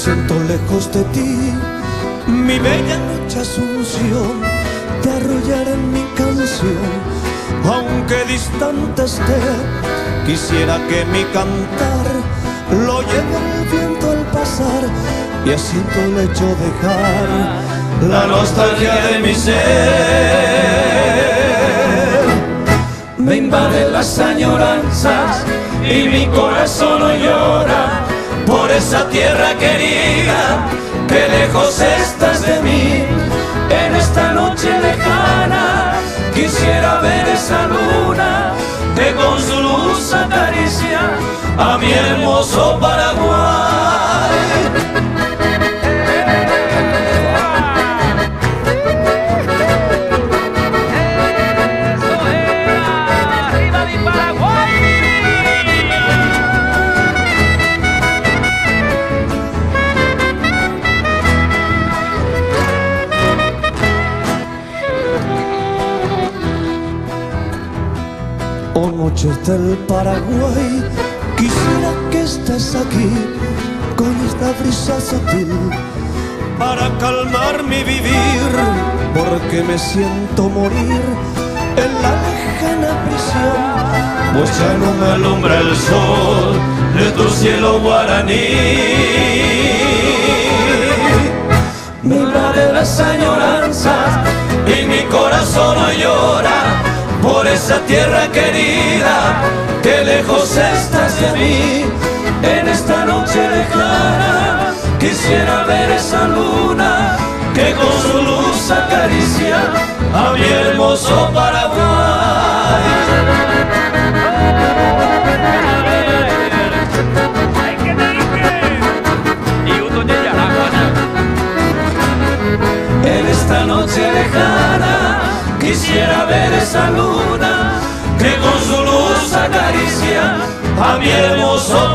siento lejos de ti, mi bella noche Asunción, te arrullaré en mi canción. Aunque distante esté, quisiera que mi cantar lo lleve el viento al pasar, y así tu lecho dejar la nostalgia de mi ser. Me invaden las añoranzas y mi corazón hoy llora por esa tierra querida, que lejos estás de mí. En esta noche lejana quisiera ver esa luna que con su luz acaricia a mi hermoso Paraguay. Oh noches del Paraguay, quisiera que estés aquí con esta brisa sutil para calmar mi vivir, porque me siento morir en la lejana prisión, pues ya no me alumbra el sol de tu cielo guaraní. Me invaden las añoranzas y mi corazón hoy llora por esa tierra querida, que lejos estás de mí. En esta noche lejana quisiera ver esa luna que con su luz acaricia a mi hermoso Paraguay. En esta noche lejana quisiera ver esa luna que con su luz acaricia a mi hermoso